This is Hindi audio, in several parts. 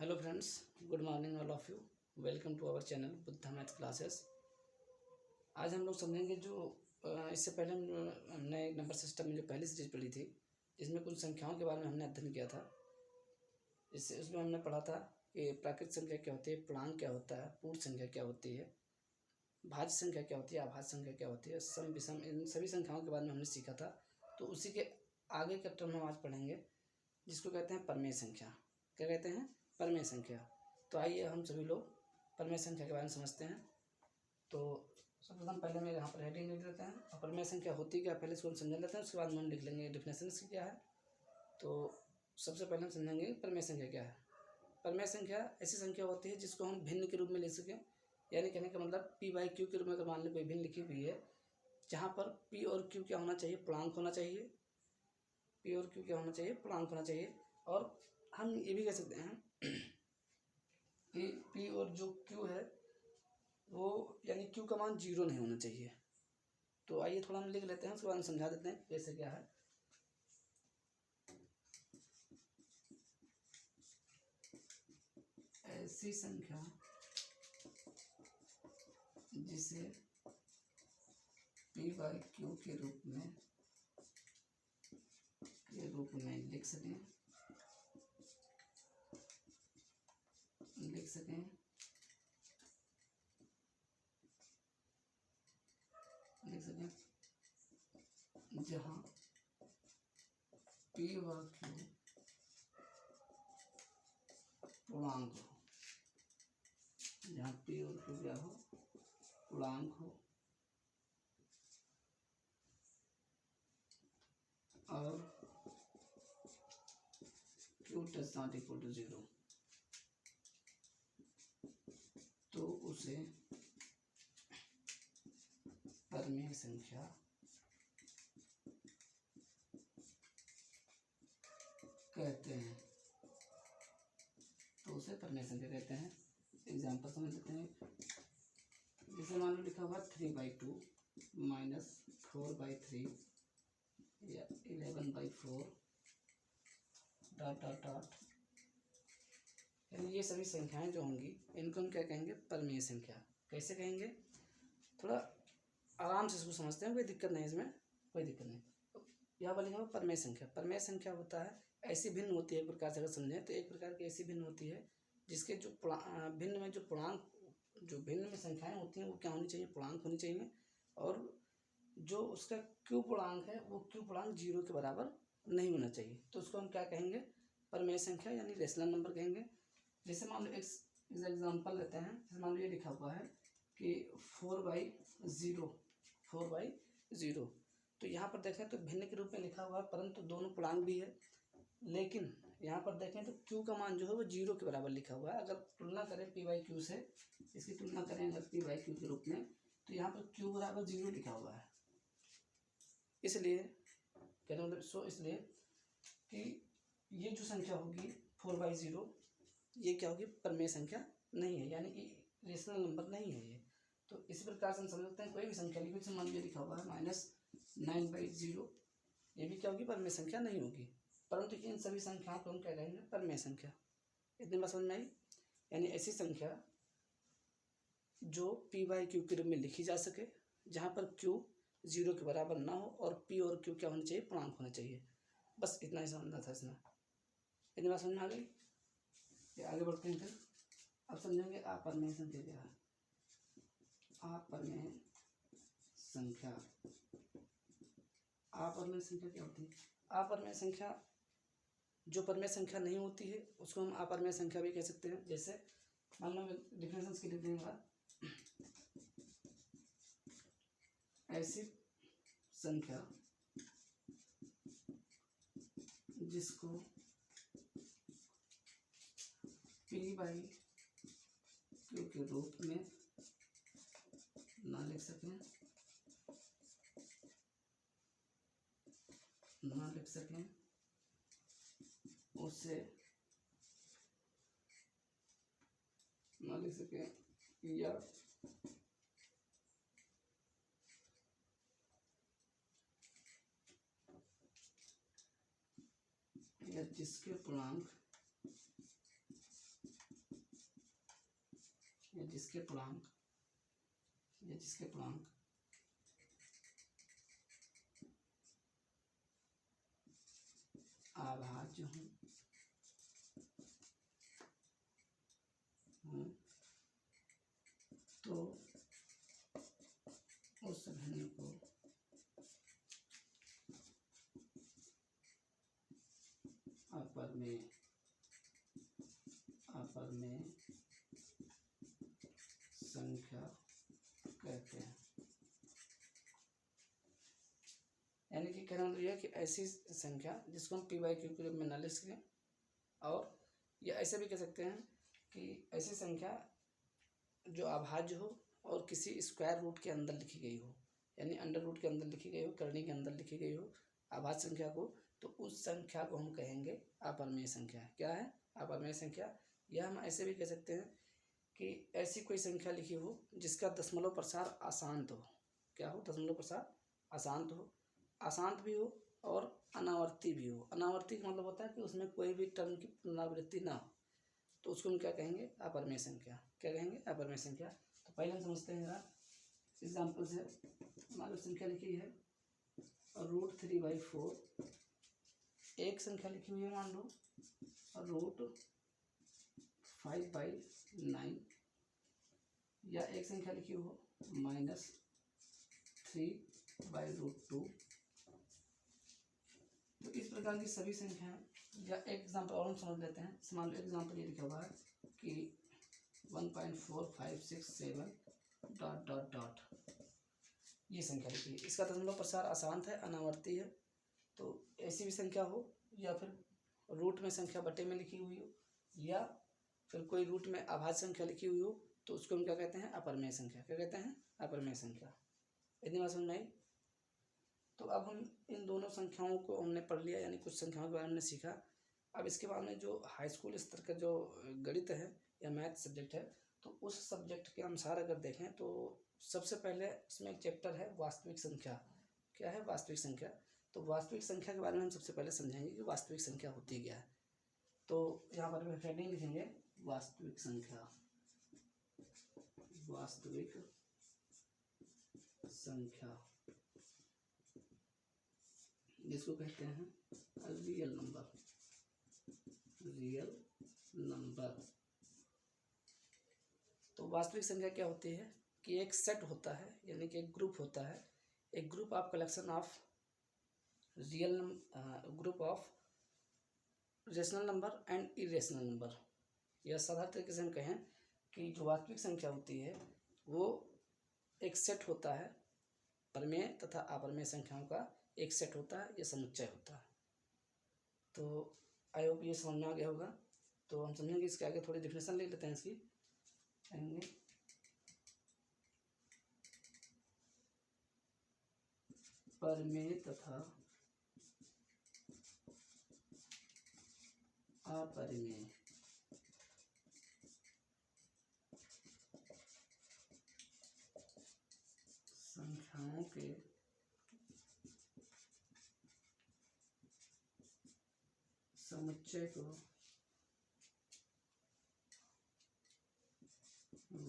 Hello friends, good morning all of you. Welcome to our channel Buddha math classes. आज हम लोग समझेंगे जो इससे पहले हमने एक नंबर सिस्टम में जो पहली सीरीज पढ़ी थी, जिसमें कुछ संख्याओं के बारे में हमने अध्ययन किया था। इससे उसमें हमने पढ़ा था कि प्राकृत संख्या क्या होती है, पूर्णांक क्या होता है, पूर्ण संख्या क्या होती है, भाज्य संख्या क्या होती है, अभाज्य संख्या क्या होती है, सम विषम, इन सभी संख्याओं के बारे में हमने सीखा था। तो उसी के आगे का टर्म हम आज पढ़ेंगे, जिसको कहते हैं परमेय संख्या। क्या कहते हैं? परमेय संख्या। तो आइए हम सभी लोग परमेय संख्या के बारे में समझते हैं। तो सर्वप्रथम पहले मैं यहाँ पर हेडिंग लिख देते हैं और परमेय संख्या होती क्या पहले इसको हम समझ लेते हैं, उसके बाद हम लिख लेंगे डिफिनेशन इसकी क्या है। तो सबसे पहले हम समझेंगे परमेय संख्या क्या है। परमेय संख्या ऐसी संख्या होती है जिसको हम भिन्न के रूप में ले सकें, यानी कहने का मतलब p/q के रूप में अगर मान लो कोई भिन्न लिखी हुई है, जहाँ पर p और q क्या होना चाहिए, पूर्णांक होना चाहिए। p और q क्या होना चाहिए, पूर्णांक होना चाहिए। और हम ये भी कह सकते हैं कि p और जो q है वो यानी q का मान 0 नहीं होना चाहिए। तो आइए थोड़ा हम लिख लेते हैं, उसके बाद हम समझा देते हैं कैसे क्या है। ऐसी संख्या जिसे p/q के रूप में लिख सकें जहाँ p व q पूर्णांक हो, जहाँ p और q क्या हो, पूर्णांक हो, और q = 0, तो उसे परमेय संख्या कहते हैं। एग्जाम्पल समझ लेते हैं। जैसे मान लो लिखा हुआ 3/2 - 4/3 या 11/4 ... यानी ये सभी संख्याएं जो होंगी इनको हम क्या कहेंगे, परमेय संख्या। कैसे कहेंगे, थोड़ा आराम से इसको समझते हैं, कोई दिक्कत नहीं, इसमें कोई दिक्कत नहीं। तो यहाँ पर लिखा हुआ परमेय संख्या। परमेय संख्या होता है ऐसी भिन्न होती है, एक प्रकार से अगर समझें तो एक प्रकार की ऐसी भिन्न होती है जिसके जो भिन्न में जो पूर्णांक, जो भिन्न में संख्याएं होती हैं वो क्या होनी चाहिए, पूर्णांक होनी चाहिए। और जो उसका क्यू पूर्णांक है वो क्यू पूर्णांक 0 के बराबर नहीं होना चाहिए। तो उसको हम क्या कहेंगे, परमेय संख्या यानी रेशनल नंबर कहेंगे। जैसे मान लो एक एग्जाम्पल लेते हैं। जैसे मान लो ये लिखा हुआ है कि 4/0। तो यहाँ पर देखें तो भिन्न के रूप में लिखा हुआ है, परंतु दोनों पूर्णांक भी है। लेकिन यहाँ पर देखें तो q का मान जो है वो 0 के बराबर लिखा हुआ है। अगर तुलना करें p/q से, इसकी तुलना करें अगर p/q के रूप में, तो यहाँ पर q = 0 लिखा हुआ है। इसलिए कहने मतलब इसलिए कि ये जो संख्या होगी 4/0, ये क्या होगी, परमेय संख्या नहीं है, यानी कि रेशनल नंबर नहीं है ये। तो इसी प्रकार से हम समझ सकते हैं कोई भी संख्या लिखी, जैसे मान लीजिए लिखा हुआ है -9/0, ये भी क्या होगी, परमेय संख्या नहीं होगी। परंतु इन सभी संख्याओं को हम क्या कहेंगे, परमेय संख्या। इतनी बात समझ में आई। यानी ऐसी संख्या जो p/q के रूप में लिखी जा सके, जहाँ पर q 0 के बराबर ना हो और p और q क्या होना चाहिए, पूर्णांक होना चाहिए। बस इतना ही समझना था इसमें। इतनी बात समझ में आ गई। आगे बढ़ते हैं। फिर अब समझेंगे अपरमेय संख्या क्या है। अपरमेय संख्या क्या होती है? अपरमेय संख्या जो परमेय संख्या नहीं होती है उसको हम अपरमेय संख्या भी कह सकते हैं। जैसे मान लो डिफिनेशन के लिए देंगे, ऐसी संख्या जिसको p/q के रूप में ना लिख सकें, उससे ना लिख सकें या जिसके पूर्णांक जिसके पूर्णांक अभाज्य हूँ तो उस भिन्न को अपरमेय संख्या कहते हैं। यानी कि कहना मतलब यह कि ऐसी संख्या जिसको हम p/q के रूप में न लिख सकें, और या ऐसे भी कह सकते हैं कि ऐसी संख्या जो अभाज्य हो और किसी स्क्वायर रूट के अंदर लिखी गई हो, यानी अंडर रूट के अंदर लिखी गई हो, करनी के अंदर लिखी गई हो अभाज्य संख्या को, तो उस संख्या को हम कहेंगे अपरमेय संख्या। क्या है? अपरमेय संख्या। या हम ऐसे भी कह सकते हैं कि ऐसी कोई संख्या लिखी हो जिसका दशमलव प्रसार अशांत हो। क्या हो? दशमलव प्रसार अशांत हो, अशांत भी हो और अनावर्ती भी हो। अनावर्ती का मतलब होता है कि उसमें कोई भी टर्म की पुनरावृत्ति ना हो, तो उसको हम क्या कहेंगे? अपरमेय संख्या। क्या कहेंगे? अपरमेय संख्या। तो पहले हम समझते हैं जरा एग्जाम्पल से। हमारी संख्या लिखी है √3/4, एक संख्या लिखी हुई है मान लो √5/9, या एक संख्या लिखी हो -3/√2। तो इस प्रकार की सभी संख्याएं, या एक एग्जाम्पल और हम समझ लेते हैं। मान लो एग्जाम्पल ये लिखा हुआ है कि 1.4567 ... ये संख्या लिखी है, इसका दशमलव प्रसार अशांत है, अनावर्ती है। तो ऐसी भी संख्या हो, या फिर रूट में संख्या बटे में लिखी हुई हो, या फिर कोई रूट में अभाज्य संख्या लिखी हुई हो, तो उसको हम क्या कहते हैं? अपरमेय संख्या। क्या कहते हैं? अपरमेय संख्या। इतनी बात समझ में आई? तो अब हम इन दोनों संख्याओं को हमने पढ़ लिया, यानी कुछ संख्याओं के बारे में सीखा। अब इसके बाद में जो हाई स्कूल स्तर का जो गणित है या मैथ सब्जेक्ट है, तो उस सब्जेक्ट के अनुसार अगर देखें तो सबसे पहले इसमें एक चैप्टर है वास्तविक संख्या। क्या है? वास्तविक संख्या। तो वास्तविक संख्या के बारे में हम सबसे पहले समझेंगे कि वास्तविक संख्या होती क्या है। तो यहाँ पर हेडिंग लिखेंगे वास्तविक संख्या। वास्तविक संख्या जिसको कहते हैं रियल नंबर। Real number. तो वास्तविक संख्या क्या होती है कि एक सेट होता है, यानी कि एक ग्रुप होता है, एक group of collection of group of rational number and irrational number. या साधारण तरीके से हम कहें कि जो वास्तविक संख्या होती है वो एक सेट होता है, परमेय तथा अपरमेय संख्याओं का एक सेट होता है, या समुच्चय होता है। तो आई होप ये समझ में आ गया होगा। तो हम समझेंगे इसके आगे, थोड़ी डिफिनेशन ले लेते हैं इसकी। परमेय तथा अपरमेय संख्याओं के समुच्चय को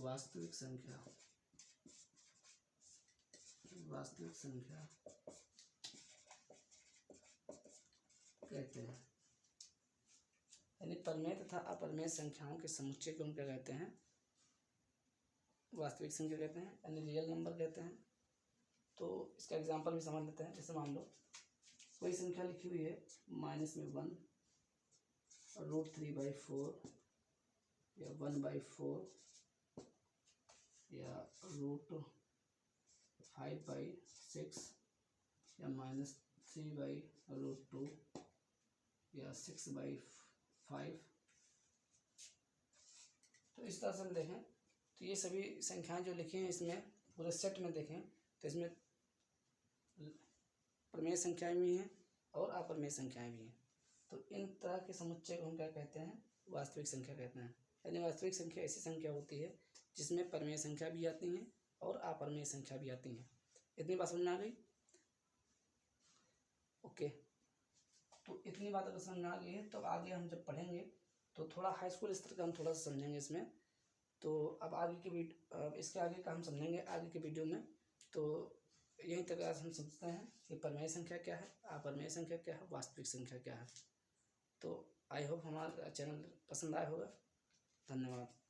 वास्तविक संख्या कहते हैं। यानी परमेय तथा अपरमेय संख्याओं के समुच्चय को हम क्या कहते हैं? वास्तविक संख्या कहते हैं, यानी रियल नंबर कहते हैं। तो इसका एग्जांपल भी समझ लेते हैं। जैसे मान लो कोई संख्या लिखी हुई है -1 √3/4, या 1/4, या √5/6, या -3/√2, या 6/5। तो इस तरह से हम देखें तो ये सभी संख्याएं जो लिखी हैं इसमें पूरे सेट में देखें तो इसमें परमेय संख्याएं भी हैं और अपरमेय संख्याएं भी हैं। तो इन तरह के समुच्चय को हम क्या कहते हैं? वास्तविक संख्या कहते हैं। यानी वास्तविक संख्या ऐसी संख्या होती है जिसमें परमेय संख्या भी आती हैं और अपरमेय संख्या भी आती हैं। इतनी बात समझ में आ गई? ओके। तो इतनी बात अगर समझ में आ गई है तो आगे हम जब पढ़ेंगे तो थोड़ा हाई स्कूल स्तर का हम थोड़ा सा समझेंगे इसमें। तो अब इसके आगे का हम समझेंगे आगे के वीडियो में। तो यहीं तक आज हम समझते हैं कि परिमेय संख्या क्या है, अपरिमेय संख्या क्या है, वास्तविक संख्या क्या है। तो आई होप हमारा चैनल पसंद आया होगा। धन्यवाद।